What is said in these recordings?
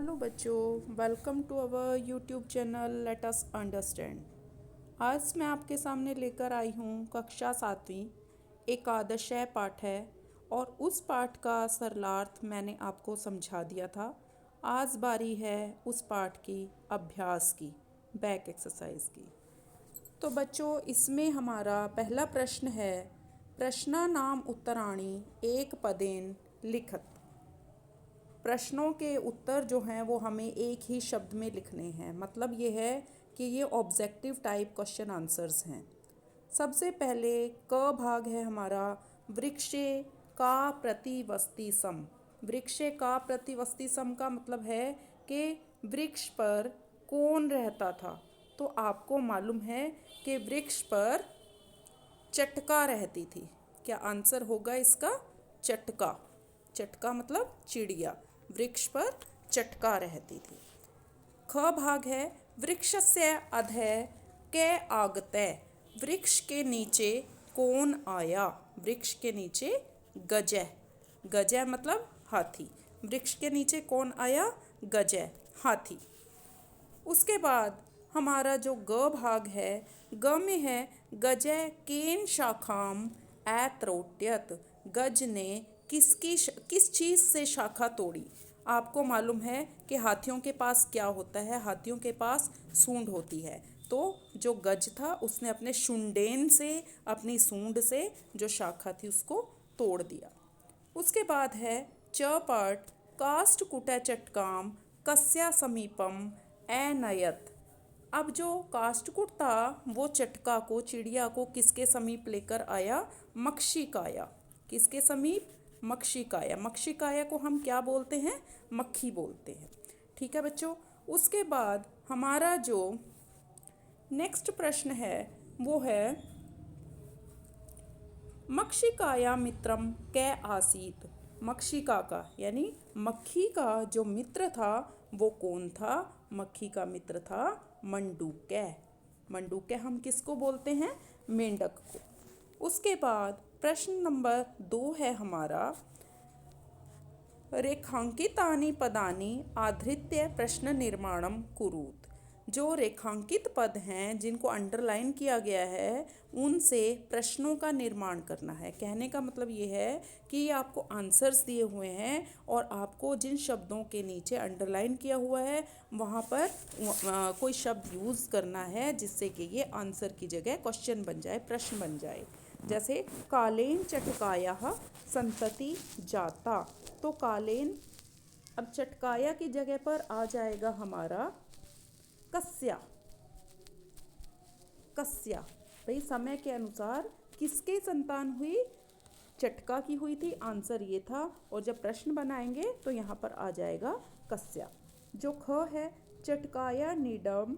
Hello बच्चों, welcome to our YouTube channel let us understand. आज मैं आपके सामने लेकर आई हूँ कक्षा 7वीं एकादशय पाठ है और उस पाठ का सरलार्थ मैंने आपको समझा दिया था। आज बारी है उस पाठ की अभ्यास की, बैक एक्सरसाइज की। तो बच्चों, इसमें हमारा पहला प्रश्न है, प्रश्ना नाम उत्तराणी एक पदेन लिखत। प्रश्नों के उत्तर जो हैं वो हमें एक ही शब्द में लिखने हैं। मतलब ये है कि ये ऑब्जेक्टिव टाइप क्वेश्चन आंसर्स हैं। सबसे पहले क भाग है हमारा, वृक्षे का प्रतिवस्ती सम। वृक्षे का प्रतिवस्ती सम का मतलब है कि वृक्ष पर कौन रहता था। तो आपको मालूम है कि वृक्ष पर चटका रहती थी। क्या आंसर होगा इसका? चटका। चटका मतलब चिड़िया। वृक्ष पर चटका रहती थी। ख भाग है, वृक्षस्य अधः कै आगतै। वृक्ष के नीचे कौन आया? वृक्ष के नीचे गजय। गजय मतलब हाथी। वृक्ष के नीचे कौन आया? गजय, हाथी। उसके बाद हमारा जो ग भाग है, ग में है, गजय केन शाखाम ऐत्रोट्यत। गज ने किस चीज़ से शाखा तोड़ी? आपको मालूम है कि हाथियों के पास क्या होता है? हाथियों के पास सूंड होती है। तो जो गज था उसने अपने शुंडेन से, अपनी सूंड से जो शाखा थी उसको तोड़ दिया। उसके बाद है च पाठ, काष्ठ कुटय चटकाम कस्या समीपम एनयत। अब जो काष्ठकुट था वो चटका को, चिड़िया को किसके समीप लेकर आया? मक्षिकाया। किसके समीप? मक्षिकाया। मक्षिकाया को हम क्या बोलते हैं? मक्खी बोलते हैं। ठीक है बच्चों। उसके बाद हमारा जो नेक्स्ट प्रश्न है वो है, मक्षिकाया मित्रम कै आसीत। मक्षिका का यानी मक्खी का जो मित्र था वो कौन था? मक्खी का मित्र था मंडूकै। मंडूकै हम किसको बोलते हैं? मेंढक को। उसके बाद प्रश्न नंबर 2 है हमारा, रेखांकितानि पदानि आधृत्य प्रश्न निर्माणम कुरुत। जो रेखांकित पद हैं, जिनको अंडरलाइन किया गया है, उनसे प्रश्नों का निर्माण करना है। कहने का मतलब ये है कि ये आपको आंसर्स दिए हुए हैं और आपको जिन शब्दों के नीचे अंडरलाइन किया हुआ है वहाँ पर कोई शब्द यूज़ करना है जिससे कि ये आंसर की जगह क्वेश्चन बन जाए, प्रश्न बन जाए। जैसे कालेन चटकाया संतति जाता। तो कालेन, अब चटकाया की जगह पर आ जाएगा हमारा कस्या। कस्या भाई समय के अनुसार किसके संतान हुई? चटका की हुई थी। आंसर ये था। और जब प्रश्न बनाएंगे तो यहाँ पर आ जाएगा कस्या। जो ख है, चटकाया नीडम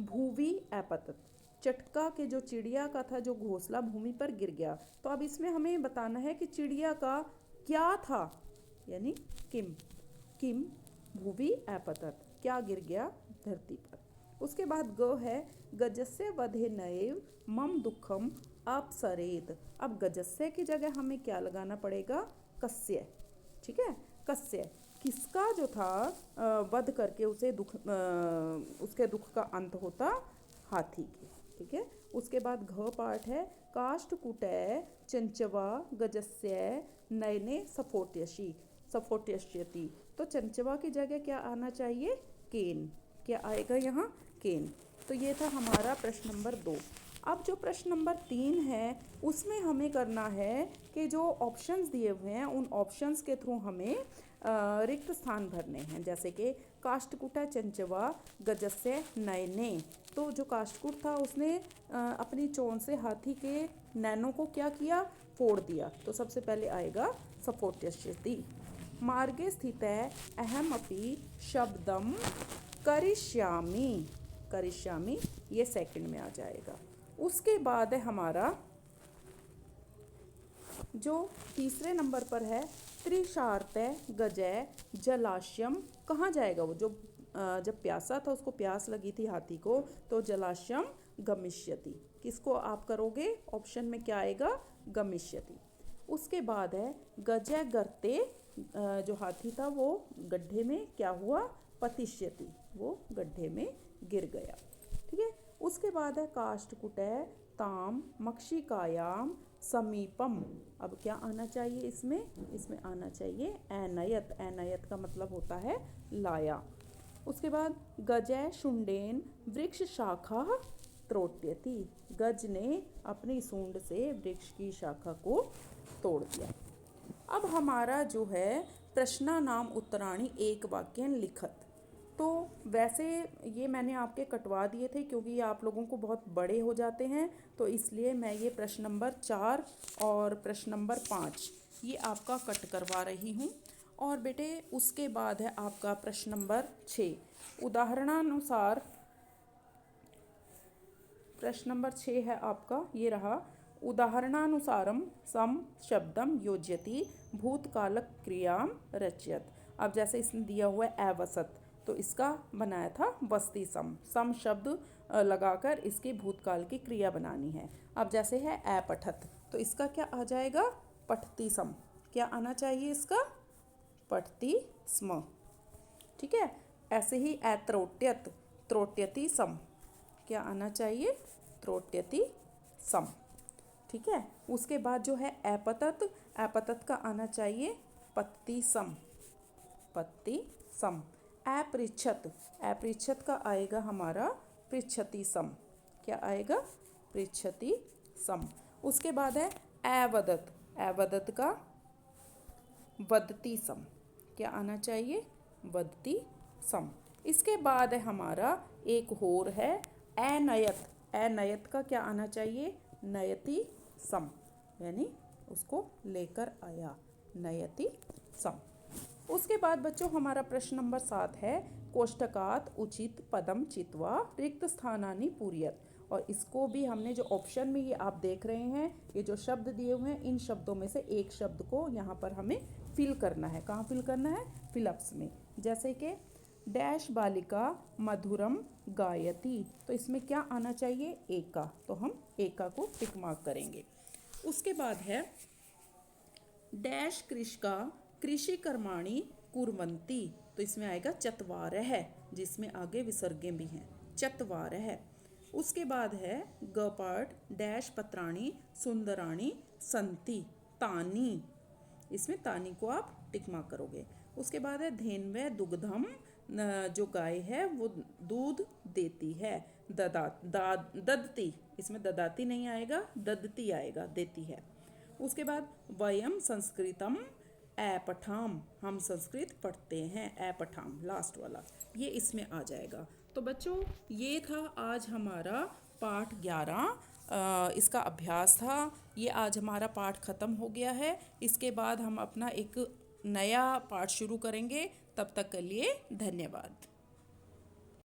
भूवि अपतत। चटका के जो चिड़िया का था जो घोंसला भूमि पर गिर गया। तो अब इसमें हमें बताना है कि चिड़िया का क्या था, यानी किम। किम भूवि अपतत, क्या गिर गया धरती पर। उसके बाद ग है, गजस्य वधे नएव मम दुखम अपसरेत। अब गजस्य की जगह हमें क्या लगाना पड़ेगा? कस्य। ठीक है, कस्य किसका जो था वध करके उसे उसके दुख का अंत होता? हाथी के। ठीक है। उसके बाद घ पाठ है, काष्ठकुटय चंचवा गजस्य नयने सफोट्यसी सफोट्यस्यति। तो चंचवा की जगह क्या आना चाहिए? केन। क्या आएगा यहाँ? केन। तो ये था हमारा प्रश्न नंबर 2। अब जो प्रश्न नंबर 3 है उसमें हमें करना है कि जो ऑप्शंस दिए हुए हैं उन ऑप्शंस के थ्रू हमें रिक्त स्थान भरने हैं। जैसे कि काष्ठकुटा चंचवा गजस्य नयने। तो जो काष्ठकुट था उसने अपनी चोंच से हाथी के नैनों को क्या किया? फोड़ दिया। तो सबसे पहले आएगा सफोट्यस्यति। मार्गे स्थित है अहम अपि शब्दम करिष्यामि। करिष्यामि ये सेकंड में आ जाएगा। उसके बाद है हमारा जो तीसरे नंबर पर है, त्रिशार्तय गजय जलाशयम। कहाँ जाएगा वो? जो जब प्यासा था, उसको प्यास लगी थी हाथी को, तो जलाशयम गमिष्यति। किसको आप करोगे? ऑप्शन में क्या आएगा? गमिष्यति। उसके बाद है गजय गर्ते। जो हाथी था वो गड्ढे में क्या हुआ? पतिष्यति, वो गड्ढे में गिर गया। ठीक है, उसके बाद है काष्ठकुटय ताम मक्षिकायाम समीपम। अब क्या आना चाहिए इसमें आना चाहिए एनयत। एनयत का मतलब होता है लाया। उसके बाद गजय शुंडेन वृक्ष शाखा त्रोट्यति। गज ने अपनी सूंड से वृक्ष की शाखा को तोड़ दिया। अब हमारा जो है प्रश्नानाम उत्तराणी एक वाक्य लिखत। तो वैसे ये मैंने आपके कटवा दिए थे क्योंकि ये आप लोगों को बहुत बड़े हो जाते हैं, तो इसलिए मैं ये प्रश्न नंबर 4 और प्रश्न नंबर 5 ये आपका कट करवा रही हूँ। और बेटे उसके बाद है आपका प्रश्न नंबर 6 उदाहरणानुसार। प्रश्न नंबर 6 है आपका, ये रहा, उदाहरणानुसारम सम शब्दम योज्यति भूतकालक क्रियाम रच्यत। अब जैसे इसने दिया हुआ है अवसत, तो इसका बनाया था वस्ती सम शब्द लगाकर इसके भूतकाल की क्रिया बनानी है। अब जैसे है अपठत, तो इसका क्या आ जाएगा पठती सम। क्या आना चाहिए इसका पठती स्म। ठीक है, ऐसे ही अत्रोट्यत त्रोट्यति सम, क्या आना चाहिए त्रोट्यति सम। ठीक है, उसके बाद जो है अपतत, अपतत का आना चाहिए पत्ती सम, पत्ती सम। अपृच्छत, अपृच्छत का आएगा हमारा पृच्छति सम। क्या आएगा पृच्छति सम। उसके बाद है अवदत, अवदत का वदती सम। क्या आना चाहिए वदती सम। इसके बाद है हमारा एक और है अनयत, अनयत का क्या आना चाहिए नयति सम, यानी उसको लेकर आया नयति सम। उसके बाद बच्चों हमारा प्रश्न नंबर 7 है कोष्ठकात उचित पदम चित्वा रिक्त स्थानानि पूर्यत। और इसको भी हमने जो ऑप्शन में ये आप देख रहे हैं, ये जो शब्द दिए हुए हैं, इन शब्दों में से एक शब्द को यहाँ पर हमें फिल करना है। कहाँ फिल करना है फिलअप्स में। जैसे कि डैश बालिका मधुरम गायती, तो इसमें क्या आना चाहिए एका, तो हम एका को टिक मार्क करेंगे। उसके बाद है डैश कृषका कृषि कर्माणि कुर्वन्ति, तो इसमें आएगा चत्वारः, जिसमें आगे विसर्गे भी हैं चत्वारः। उसके बाद है ग पार्ट डैश पत्राणि सुंदराणि संति तानी, इसमें तानी को आप टिक मार्क करोगे। उसके बाद है धेन्वै दुग्धम, जो गाय है वो दूध देती है। ददती, इसमें ददाती नहीं आएगा ददती आएगा, देती है। उसके बाद वयम संस्कृतम अपठाम, हम संस्कृत पढ़ते हैं, अपठाम लास्ट वाला ये इसमें आ जाएगा। तो बच्चों ये था आज हमारा पाठ 11, इसका अभ्यास था। ये आज हमारा पाठ ख़त्म हो गया है। इसके बाद हम अपना एक नया पाठ शुरू करेंगे। तब तक के लिए धन्यवाद।